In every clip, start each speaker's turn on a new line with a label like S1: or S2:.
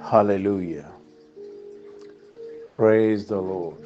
S1: Hallelujah. Praise the Lord.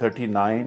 S1: 39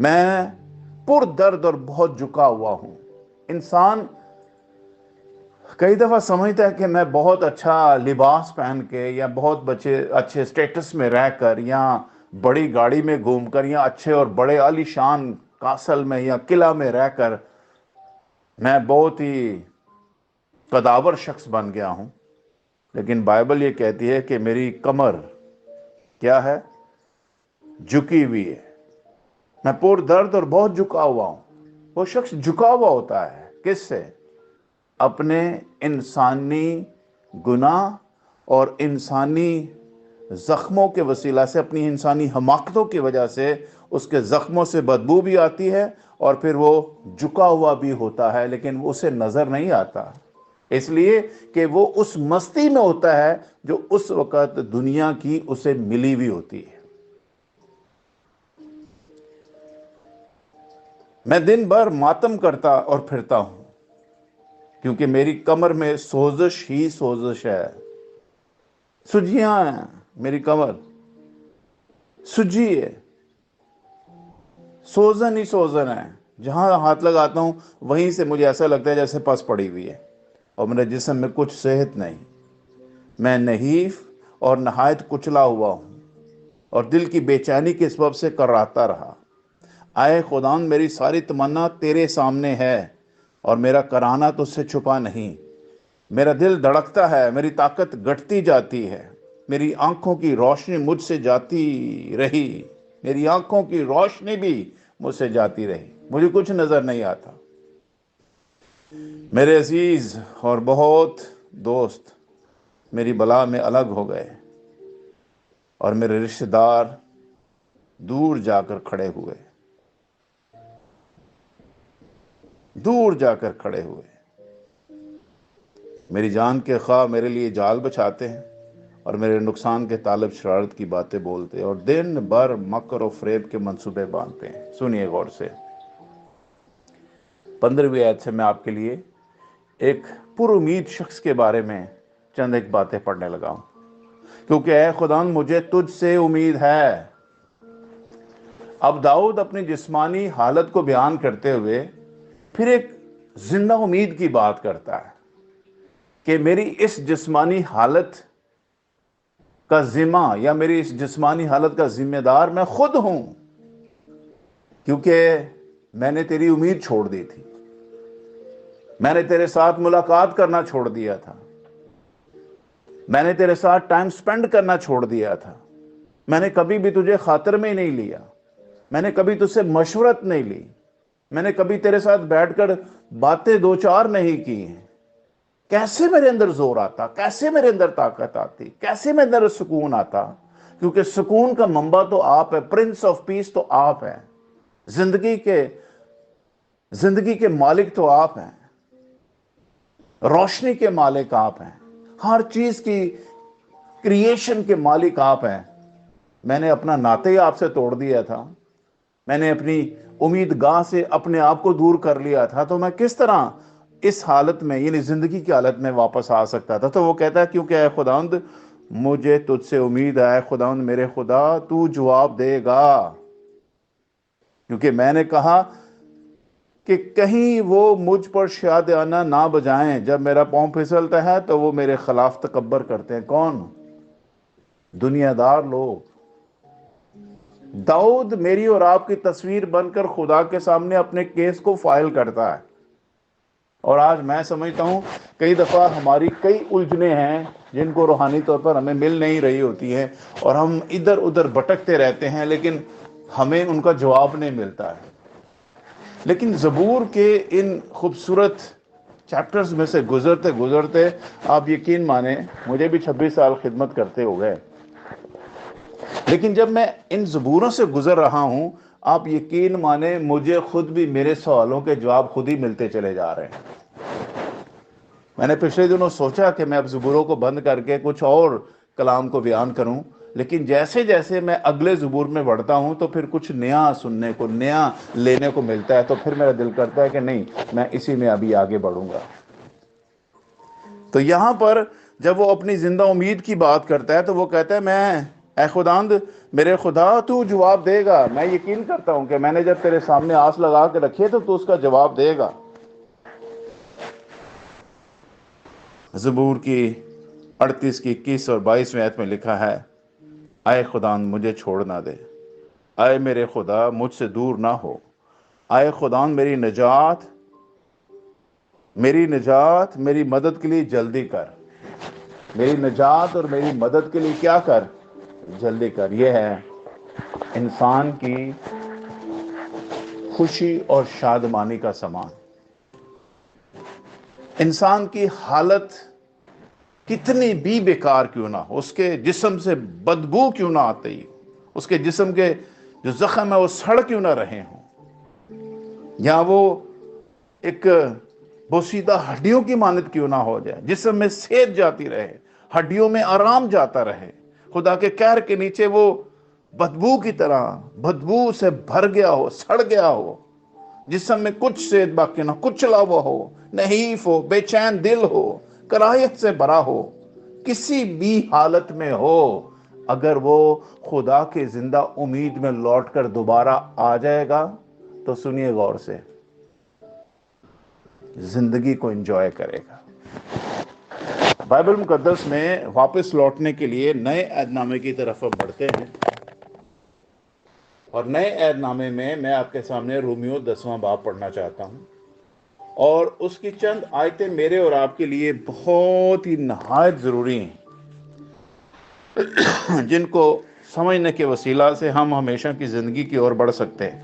S1: میں پر درد اور بہت جھکا ہوا ہوں. انسان کئی دفعہ سمجھتا ہے کہ میں بہت اچھا لباس پہن کے یا بہت اچھے سٹیٹس میں رہ کر یا بڑی گاڑی میں گھوم کر یا اچھے اور بڑے عالی شان کاسل میں یا قلعہ میں رہ کر میں بہت ہی قداور شخص بن گیا ہوں. لیکن بائبل یہ کہتی ہے کہ میری کمر کیا ہے؟ جھکی ہوئی ہے. میں پر درد اور بہت جھکا ہوا ہوں. وہ شخص جھکا ہوا ہوتا ہے کس سے؟ اپنے انسانی گناہ اور انسانی زخموں کے وسیلہ سے، اپنی انسانی حماقتوں کی وجہ سے اس کے زخموں سے بدبو بھی آتی ہے اور پھر وہ جھکا ہوا بھی ہوتا ہے، لیکن اسے نظر نہیں آتا، اس لیے کہ وہ اس مستی میں ہوتا ہے جو اس وقت دنیا کی اسے ملی ہوئی ہوتی ہے. میں دن بھر ماتم کرتا اور پھرتا ہوں کیونکہ میری کمر میں سوزش ہی سوزش ہے. سجیاں ہیں، میری کمر سجی ہے، سوزن ہی سوزن ہے. جہاں ہاتھ لگاتا ہوں وہیں سے مجھے ایسا لگتا ہے جیسے پس پڑی ہوئی ہے اور میرے جسم میں کچھ صحت نہیں. میں نحیف اور نہایت کچلا ہوا ہوں اور دل کی بے چینی کے سبب سے کراتا رہا. آئے خداوند، میری ساری تمنا تیرے سامنے ہے اور میرا کرانا تجھ سے چھپا نہیں. میرا دل دھڑکتا ہے، میری طاقت گھٹتی جاتی ہے. میری آنکھوں کی روشنی مجھ سے جاتی رہی، میری آنکھوں کی روشنی بھی مجھ سے جاتی رہی، مجھے کچھ نظر نہیں آتا. میرے عزیز اور بہت دوست میری بلا میں الگ ہو گئے اور میرے رشتہ دار دور جا کر کھڑے ہوئے، دور جا کر کھڑے ہوئے. میری جان کے خواہ میرے لیے جال بچھاتے ہیں اور میرے نقصان کے طالب شرارت کی باتیں بولتے ہیں اور دن بھر مکر و فریب کے منصوبے باندھتے ہیں. سنیے غور سے، 15ویں آیت سے میں آپ کے لیے ایک پر امید شخص کے بارے میں چند ایک باتیں پڑھنے لگا ہوں. کیونکہ اے خداوند مجھے تجھ سے امید ہے. اب داؤد اپنی جسمانی حالت کو بیان کرتے ہوئے پھر ایک زندہ امید کی بات کرتا ہے کہ میری اس جسمانی حالت کا ذمہ یا میری اس جسمانی حالت کا ذمہ دار میں خود ہوں، کیونکہ میں نے تیری امید چھوڑ دی تھی. میں نے تیرے ساتھ ملاقات کرنا چھوڑ دیا تھا، میں نے تیرے ساتھ ٹائم سپینڈ کرنا چھوڑ دیا تھا. میں نے کبھی بھی تجھے خاطر میں نہیں لیا، میں نے کبھی تجھ سے مشورت نہیں لی، میں نے کبھی تیرے ساتھ بیٹھ کر باتیں دو چار نہیں کی. کیسے میرے اندر زور آتا، کیسے میرے اندر طاقت آتی، کیسے میرے اندر سکون آتا؟ کیونکہ سکون کا منبع تو آپ ہے، پرنس آف پیس تو آپ ہیں، زندگی کے مالک تو آپ ہیں، روشنی کے مالک آپ ہیں، ہر چیز کی کریشن کے مالک آپ ہیں. میں نے اپنا ناطہ ہی آپ سے توڑ دیا تھا، میں نے اپنی امید گاہ سے اپنے آپ کو دور کر لیا تھا، تو میں کس طرح اس حالت میں یعنی زندگی کی حالت میں واپس آ سکتا تھا؟ تو وہ کہتا ہے کیونکہ اے خداوند مجھے تجھ سے امید ہے. خداوند میرے خدا تو جواب دے گا، کیونکہ میں نے کہا کہ کہیں وہ مجھ پر شادیانہ نہ بجائیں. جب میرا پاؤں پھسلتا ہے تو وہ میرے خلاف تکبر کرتے ہیں. کون؟ دنیا دار لوگ. داؤد میری اور آپ کی تصویر بن کر خدا کے سامنے اپنے کیس کو فائل کرتا ہے. اور آج میں سمجھتا ہوں کئی دفعہ ہماری کئی الجھنیں ہیں جن کو روحانی طور پر ہمیں مل نہیں رہی ہوتی ہیں اور ہم ادھر ادھر بھٹکتے رہتے ہیں، لیکن ہمیں ان کا جواب نہیں ملتا ہے. لیکن زبور کے ان خوبصورت چیپٹرز میں سے گزرتے گزرتے آپ یقین مانیں مجھے بھی 26 سال خدمت کرتے ہو گئے، لیکن جب میں ان زبوروں سے گزر رہا ہوں آپ یقین مانیں مجھے خود بھی میرے سوالوں کے جواب خود ہی ملتے چلے جا رہے ہیں. میں نے پچھلے دنوں سوچا کہ میں اب زبوروں کو بند کر کے کچھ اور کلام کو بیان کروں، لیکن جیسے جیسے میں اگلے زبور میں بڑھتا ہوں تو پھر کچھ نیا سننے کو، نیا لینے کو ملتا ہے، تو پھر میرا دل کرتا ہے کہ نہیں میں اسی میں ابھی آگے بڑھوں گا. تو یہاں پر جب وہ اپنی زندہ امید کی بات کرتا ہے تو وہ کہتا ہے میں اے خداوند میرے خدا تو جواب دے گا. میں یقین کرتا ہوں کہ میں نے جب تیرے سامنے آس لگا کے رکھی ہے تو اس کا جواب دے گا. زبور کی 38 کی 21 اور 22 آیت میں لکھا ہے، اے خداوند مجھے چھوڑ نہ دے، اے میرے خدا مجھ سے دور نہ ہو، اے خداوند میری نجات میری مدد کے لیے جلدی کر. میری نجات اور میری مدد کے لیے کیا کر؟ جلدی کر. یہ ہے انسان کی خوشی اور شادمانی کا سامان. انسان کی حالت کتنی بھی بیکار کیوں نہ ہو، اس کے جسم سے بدبو کیوں نہ آتی ہو، اس کے جسم کے جو زخم ہے وہ سڑ کیوں نہ رہے ہوں، یا وہ ایک بوسیدہ ہڈیوں کی مانند کیوں نہ ہو جائے، جسم میں صحت جاتی رہے، ہڈیوں میں آرام جاتا رہے، خدا کے قہر کے نیچے وہ بدبو کی طرح بدبو سے بھر گیا ہو، سڑ گیا ہو، جسم میں کچھ صحت باقی نہ، کچلا ہوا ہو، نحیف ہو، بے چین دل ہو، کراہیت سے بھرا ہو، کسی بھی حالت میں ہو، اگر وہ خدا کے زندہ امید میں لوٹ کر دوبارہ آ جائے گا تو سنیے غور سے، زندگی کو انجوائے کرے گا. بائبل مقدس میں واپس لوٹنے کے لیے نئے عہد نامے کی طرف ہم بڑھتے ہیں، اور نئے عہد نامے میں آپ کے سامنے رومیو 10واں باب پڑھنا چاہتا ہوں، اور اس کی چند آیتیں میرے اور آپ کے لیے بہت ہی نہایت ضروری ہیں، جن کو سمجھنے کے وسیلہ سے ہم ہمیشہ کی زندگی کی اور بڑھ سکتے ہیں.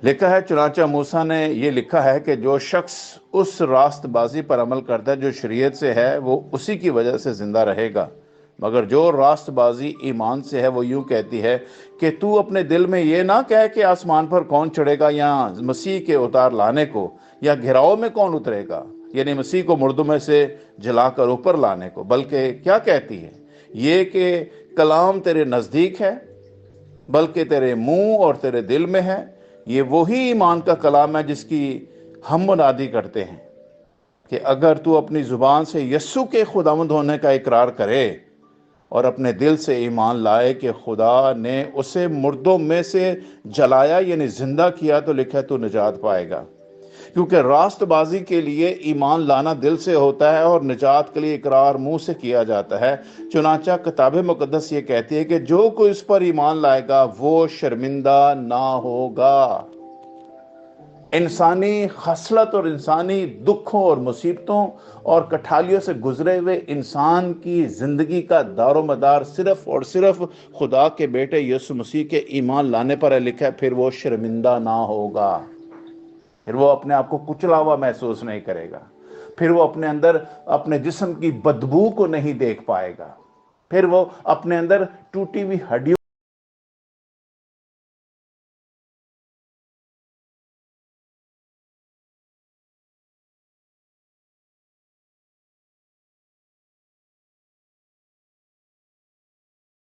S1: لکھا ہے، چنانچہ موسیٰ نے یہ لکھا ہے کہ جو شخص اس راست بازی پر عمل کرتا ہے جو شریعت سے ہے وہ اسی کی وجہ سے زندہ رہے گا، مگر جو راست بازی ایمان سے ہے وہ یوں کہتی ہے کہ تو اپنے دل میں یہ نہ کہے کہ آسمان پر کون چڑھے گا یا مسیح کے اتار لانے کو، یا گھراؤ میں کون اترے گا، یعنی مسیح کو مردوں میں سے جلا کر اوپر لانے کو، بلکہ کیا کہتی ہے یہ کہ کلام تیرے نزدیک ہے، بلکہ تیرے منہ اور تیرے دل میں ہے. یہ وہی ایمان کا کلام ہے جس کی ہم منادی کرتے ہیں کہ اگر تو اپنی زبان سے یسوع کے خداوند ہونے کا اقرار کرے اور اپنے دل سے ایمان لائے کہ خدا نے اسے مردوں میں سے جلایا یعنی زندہ کیا، تو لکھا ہے تو نجات پائے گا. کیونکہ راست بازی کے لیے ایمان لانا دل سے ہوتا ہے اور نجات کے لیے اقرار منہ سے کیا جاتا ہے. چنانچہ کتاب مقدس یہ کہتی ہے کہ جو کوئی اس پر ایمان لائے گا وہ شرمندہ نہ ہوگا. انسانی خصلت اور انسانی دکھوں اور مصیبتوں اور کٹھالیوں سے گزرے ہوئے انسان کی زندگی کا دار و مدار صرف اور صرف خدا کے بیٹے یسوع مسیح کے ایمان لانے پر ہے. لکھا ہے پھر وہ شرمندہ نہ ہوگا، پھر وہ اپنے آپ کو کچلا ہوا محسوس نہیں کرے گا، پھر وہ اپنے اندر اپنے جسم کی بدبو کو نہیں دیکھ پائے گا، پھر وہ اپنے اندر ٹوٹی ہوئی ہڈیوں